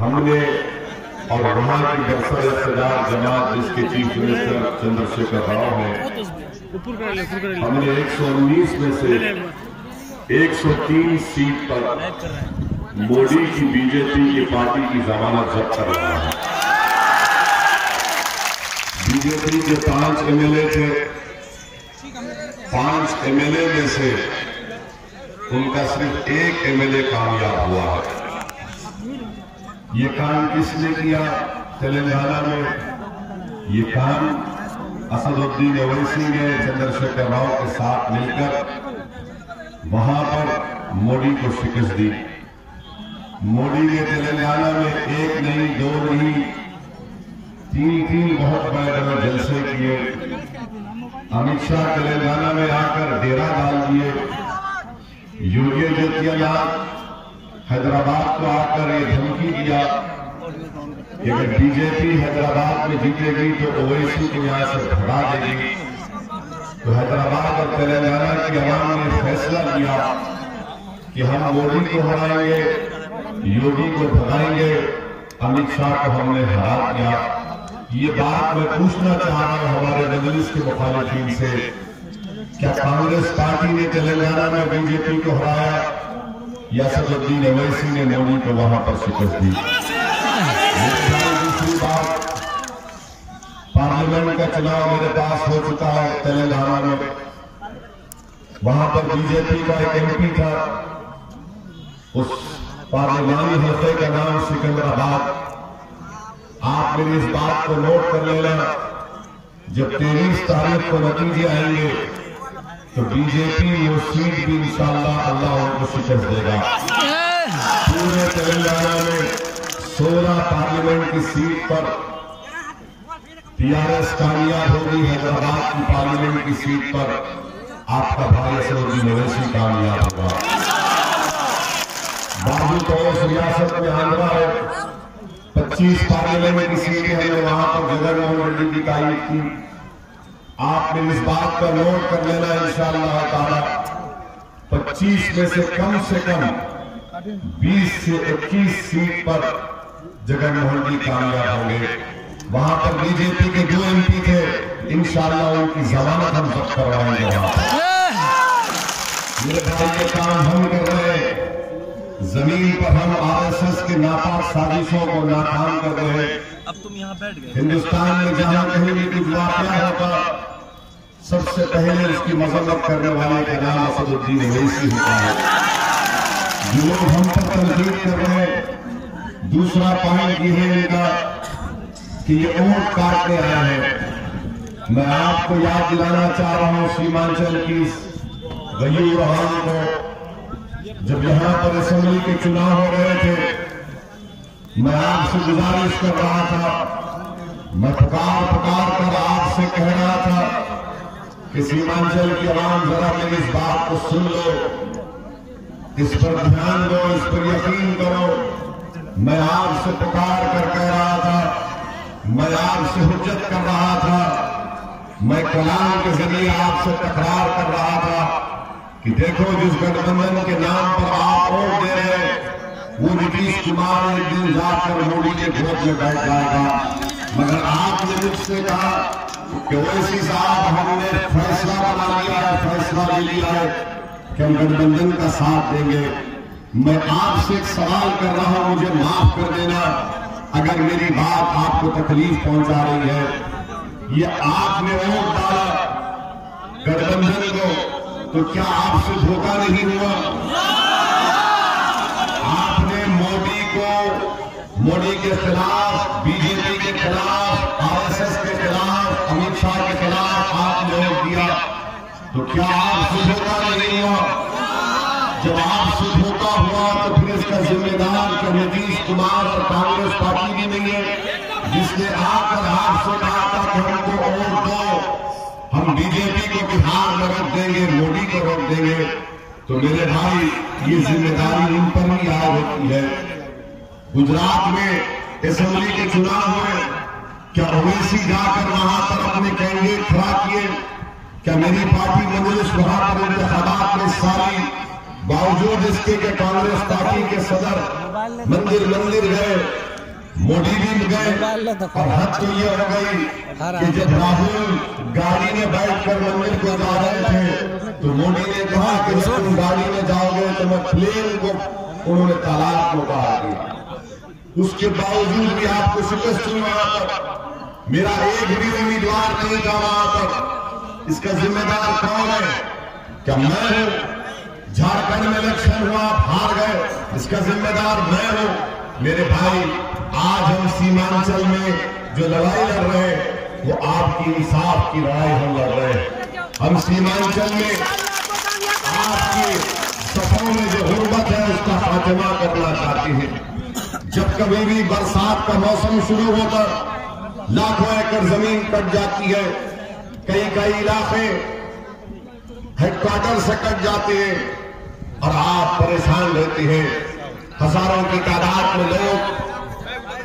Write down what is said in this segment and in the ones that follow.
हमने और वहां की बरसर इक़्तिदार जमात जिसके चीफ मिनिस्टर चंद्रशेखर राव हैं, हमने 119 में से 103 सीट पर मोदी की बीजेपी की पार्टी की जमानत जब्त कर रहा है। बीजेपी के 5 एमएलए थे, 5 एमएलए में से उनका सिर्फ 1 एमएलए कामयाब हुआ है। ये काम किसने किया तेलंगाना में? ये काम असदुद्दीन ओवैसी ने चंद्रशेखर राव के साथ मिलकर वहां पर मोदी को शिकस्त दी। मोदी ने तेलंगाना में 1 नहीं 2 नहीं 3 बहुत बड़े जलसे किए। अमित शाह तेलंगाना में आकर डेरा डाल दिए। योगी आदित्यनाथ हैदराबाद को आकर ये धमकी दिया कि अगर बीजेपी हैदराबाद में जीतेगी तो ओवैसी को यहां से भगा देगी। तो हैदराबाद और तेलंगाना की आवाम ने फैसला लिया कि हम मोदी को हराएंगे, योगी को भगाएंगे, अमित शाह को हमने हरा दिया। ये बात मैं पूछना चाह रहा हूं हमारे मजलिस के मुखालिफिन से, क्या कांग्रेस पार्टी ने तेलंगाना में बीजेपी को हराया या असदुद्दीन ओवैसी ने मोदी को वहां पर शिकस्त दी? दूसरी बात, पार्लियामेंट का चुनाव मेरे पास हो चुका है तेलंगाना में। वहां पर बीजेपी का एक एमपी था, उस पार्लियामानी हल्के का नाम सिकंदराबाद। आप मेरी इस बात को नोट कर लेना, जब 23 तारीख को नतीजे आएंगे तो बीजेपी वो सीट भी इंशाअल्लाह अल्लाह उनको शिकस्त देगा। पूरे तेलंगाना में 16 पार्लियामेंट की सीट पर टीआरएस कामयाब होगी। हैदराबाद की पार्लियामेंट की सीट पर आपका भाई असदुद्दीन ओवैसी कामयाब होगा। बाजू तो उस रियासत में आंध्रा है, 25 पार्लियामेंट की सीटें हमने वहां पर जगनमोहन रेड्डी की तारीफ की। आपने इस बात का नोट कर लेना इंशाअल्लाह ताला 25 में से कम 20 से 21 सीट पर जगनमोहन जी कामयाब होंगे। वहां पर बीजेपी के 2 एमपी थे, इंशाअल्लाह उनकी जमानत हम सब करवाएंगे। वहां पर मेरे भाई ये काम हम कर रहे हैं, जमीन पर हम आरएसएस के नापाक साजिशों को नाकाम कर रहे हैं। अब तुम यहाँ बैठ गए। हिंदुस्तान में जहां कहीं भी कुछ वाकया होगा सबसे पहले उसकी मजम्मत करने वाले का नाम असदुद्दीन ओवैसी होता है। जो लोग हम पर तनकीद कर रहे हैं, दूसरा पॉइंट ये है इनका कि ये ऊंट काटने आए हैं। मैं आपको याद दिलाना चाह रहा हूं सीमांचल की गयूर रहमान को, जब यहां पर असेंबली के चुनाव हो रहे थे, मैं आपसे गुजारिश कर रहा था, मैं पुकार कर आपसे कह रहा था कि सीमांचल की आवाम जरा मेरी इस बात को सुन लो, इस पर ध्यान दो, इस पर यकीन करो। मैं आपसे पुकार कर कह रहा था, मैं आपसे हुज्जत कर रहा था, मैं कलाम के जरिए आपसे तकरार कर रहा था कि देखो जिस गठबंधन के नाम पर आप वोट दे रहे हैं वो नीतीश कुमार एक दिन जाकर मोदी के गोद में बैठ जाएगा। मगर आपने मुझसे कहा कि ओवैसी साहब हमने फैसला बना लिया है, फैसला ले लिया है कि हम गठबंधन का साथ देंगे। मैं आपसे एक सवाल कर रहा हूं, मुझे माफ कर देना अगर मेरी बात आपको तकलीफ पहुंचा रही है। ये आपने वोट डाला गठबंधन को, तो क्या आपसे धोखा नहीं हुआ? आपने मोदी के खिलाफ, बीजेपी के खिलाफ, आरएसएस के खिलाफ, अमित शाह के खिलाफ आपने वोट दिया, तो क्या आपसे धोखा नहीं हुआ? जब आपसे धोखा हुआ तो फिर इसका जिम्मेदार क्या नीतीश कुमार और कांग्रेस पार्टी भी नहीं है, जिसने आकर आपसे कहा था कि हमको वोट दो, हम बीजेपी को बिहार में रोक देंगे, मोदी को रोक देंगे। तो मेरे भाई ये जिम्मेदारी इन पर ही आ होती है। गुजरात में असेंबली के चुनाव हुए, क्या ओवैसी जाकर वहां पर अपने कैंडिडेट खड़ा किए? क्या मेरी पार्टी मजलिस वहां पर इंतखाबात में सारी, बावजूद इसके कि कांग्रेस पार्टी के सदर मंदिर गए, मोदी भी गए और हद तो ये हो गई कि जब राहुल गाड़ी में बैठकर मंदिर को जा रहे थे तो मोदी ने कहा कि जब तुम गाड़ी में जाओगे तो मैं प्लेन को उन्होंने तालाब में बहा दिया। उसके बावजूद भी आपको शिकस्त हुई वहां पर। मेरा एक भी उम्मीदवार नहीं था वहां पर। इसका जिम्मेदार कौन है? क्या मैं हूं? झारखंड में इलेक्शन हुआ, आप हार गए, इसका जिम्मेदार मैं हूं। मेरे भाई, आज हम सीमांचल में जो लड़ाई लड़ रहे हैं वो आपकी इंसाफ की लड़ाई हम लड़ रहे हैं। हम सीमांचल में आपकी सफों में जो गुर्बत है उसका खात्मा करना चाहते हैं। जब कभी भी बरसात का मौसम शुरू होता लाखों एकड़ जमीन कट जाती है, कई इलाके हेडक्वार्टर से कट जाते हैं और आप परेशान रहते हैं। हजारों की तादाद में लोग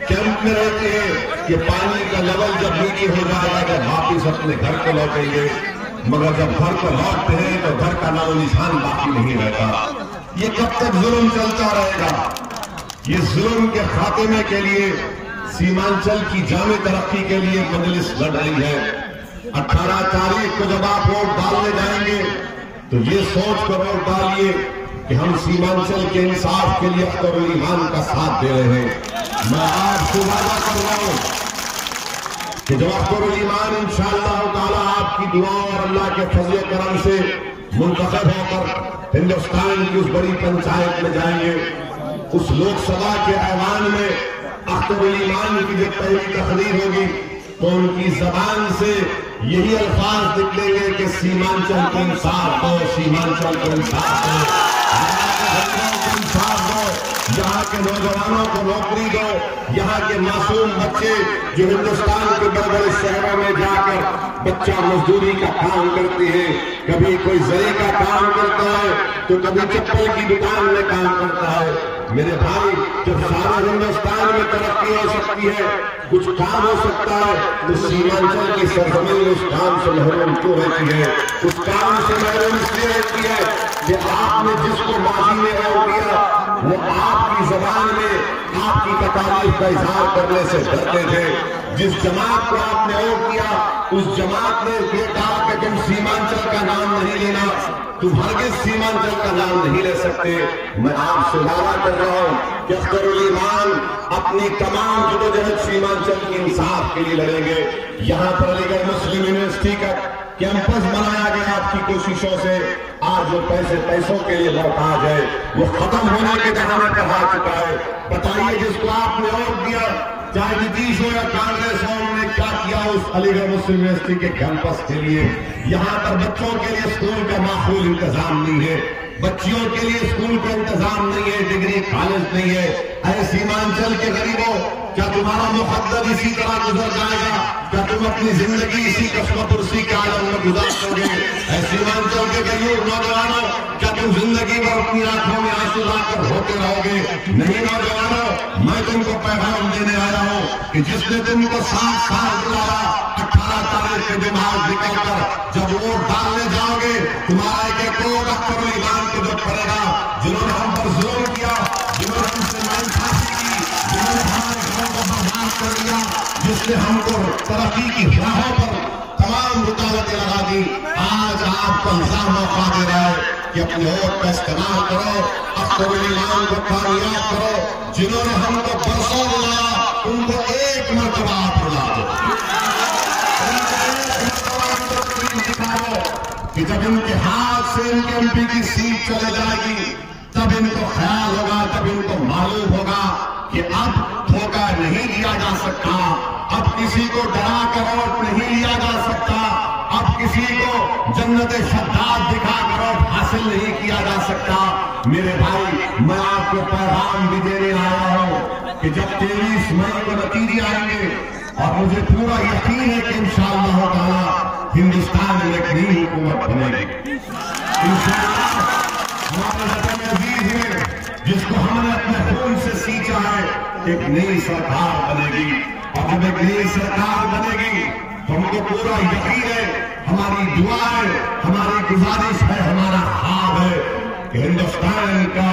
कैंप में रहते हैं कि पानी का लेवल जब नीचे हो जाएगा तो वापिस अपने घर को लौटेंगे, मगर जब घर को लौटते हैं तो घर का नाम निशान बाकी नहीं रहता। ये कब तक जुल्म चलता रहेगा? ये जुल्म के खात्मे के लिए सीमांचल की जामे तरक्की के लिए मजलिस लड़ रही है। 18 तारीख को जब आप वोट डालने जाएंगे तो ये सोच कर वोट डालिए कि हम सीमांचल के इंसाफ के लिए अख्तरुल ईमान का साथ दे रहे हैं। मैं आपसे वादा कर रहा हूं कि जब अख्तरुल ईमान इंशाअल्लाह ताला आपकी दुआ और अल्लाह के फजल करम से मुंतखब होकर हिंदुस्तान की उस बड़ी पंचायत में जाएंगे, उस लोकसभा के ऐवान में अख्तरुल ईमान की जब पहली तकरीर होगी तो उनकी जबान से यही अल्फाज निकलेंगे कि सीमांचल को इंसाफ दो, सीमांचल को इंसाफ दो, इंसाफ दो, यहाँ के नौजवानों को नौकरी दो। यहाँ के मासूम बच्चे जो हिंदुस्तान के बड़े बड़े शहरों में जाकर बच्चा मजदूरी का काम करते हैं, कभी कोई जरी का काम करता है तो कभी चप्पल की दुकान में काम करता है। मेरे भाई, जब सारा हिंदुस्तान में तरक्की हो सकती है, कुछ काम हो सकता है, तो सीमांचल की सरजमीन उस काम से महरूम क्यों रहती है? उस काम से महरूम इसलिए रहती है कि आपने जिसको माजी में रोक दिया वो आपकी जबान में आपकी तकालीफ का इजहार करने से डरते थे। जिस जमात को आपने रोक किया उस जमात ने ये कहा कि तुम सीमांचल का नाम नहीं लेना, तुम हरगिज सीमांचल का नाम नहीं ले सकते। मैं आपसे वादा कर रहा हूं कि अख्तरुल ईमान अपनी तमाम जदोजहद सीमांचल की इंसाफ के लिए लड़ेंगे। यहाँ पर अलीगढ़ मुस्लिम यूनिवर्सिटी का कैंपस बनाया गया आपकी कोशिशों से। आज जो पैसों के लिए मोहताज है वो खत्म होने के जमाने पर आ चुका है। बताइए, जिसको आपने रोक दिया, चाहे नीतीश हो या कांग्रेस हो, उन्होंने क्या किया उस अलीगढ़ मुस्लिम यूनिवर्सिटी के कैंपस के लिए? यहाँ पर बच्चों के लिए स्कूल का माकूल इंतजाम नहीं है, बच्चियों के लिए स्कूल का इंतजाम नहीं है, डिग्री कॉलेज नहीं है। ऐसे सीमांचल के गरीबों, क्या तुम्हारा मुकद्दर इसी तरह गुजर जाएगा? क्या तुम अपनी जिंदगी इसी कसमपुरसी के आलम में गुजार दोगे? सीमांचल के गरीब नौजवानों, क्या तुम जिंदगी भर अपनी आंखों में आंसू लाकर होते रहोगे? नहीं नौजवानों, मैं तुमको पैगाम देने आया हूं कि जिसने तुमको 7 साल बुलाया, 18 तारीख के दिमाग निकलकर जब वोट डालने जाओगे, तुम्हारा एक वोट अख्तरुल ईमान को जब पड़ेगा, जिन्होंने हम पर जुल्म किया, जिन्होंने हमसे नाइंसाफी की, जिन्होंने हमारे घरों को बर्बाद कर दिया, जिसने हमको तरक्की की राहों पर तमाम रुकावटें लगा दी, आज आपको हिसाब मौका दे रहा है कि अपने वोट का इस्तेमाल करो, अख्तरुल ईमान को कामयाब करो। जिन्होंने हमको बरसों बुलाया उनको एक मरतबा आप बुला दो, कि जब इनके हाथ से इनके एमपी की सीट चले जाएगी तब इनको ख्याल होगा, तब इनको मालूम होगा कि अब धोखा नहीं दिया जा सकता, अब किसी को डरा कर वोट नहीं लिया जा सकता, अब किसी को जन्नत शद्दाद दिखा कर वोट हासिल नहीं किया जा सकता। मेरे भाई, मैं आपको पैगाम भी देने आया हूं कि जब 23 मई को नतीजे आएंगे और मुझे पूरा यकीन है कि इंशाअल्लाह ताला हिंदुस्तान में एक नई हुकूमत बनेगी इंशाअल्लाह। हमारे वतन अजीज है जिसको हमने अपने खून से सींचा है, एक नई सरकार बनेगी, और जब एक नई सरकार बनेगी तो हमको पूरा यकीन है, हमारी दुआ है, हमारी गुजारिश है, हमारा ख्वाब है कि हिंदुस्तान का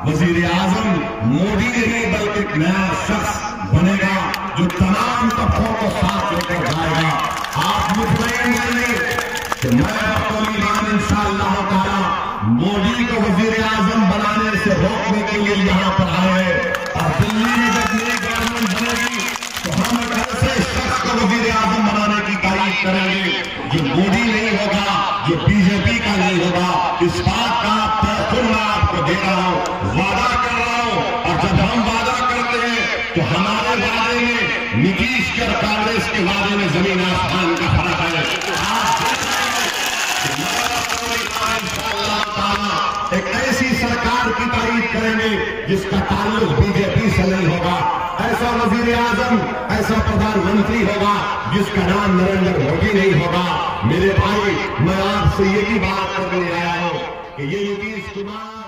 वजीर आजम मोदी नहीं बल्कि एक नया शख्स बनेगा जो तमाम तबकों को साथ लेकर जाएगा। आप मुतमईन रहिए कि मैं इंशाअल्लाह ताला मोदी को वजीर आजम बनाने से रोकने के लिए यहाँ पर आए हैं। और दिल्ली में जब नई गवर्नमेंट बनेगी तो हम एक ऐसे शख्स को वजीर आजम बनाने की तारीफ करेंगे जो मोदी नहीं होगा, जो बीजेपी का नहीं होगा। इस बात का तयक़ुन मैं आपको दे रहा हूँ, वादा कर रहा हूँ। और जब हम वादा करते हैं तो हमारे वादे में नीतीश के और कांग्रेस के वादे में जमीन आसमान का फर्क है। एक ऐसी सरकार की तारीफ करेंगे जिसका ताल्लुक बीजेपी से नहीं होगा, ऐसा वजीर आजम, ऐसा प्रधानमंत्री होगा जिसका नाम नरेंद्र मोदी नहीं होगा। मेरे भाई, मैं आपसे यही बात करने आया हूं कि ये नीतीश कुमार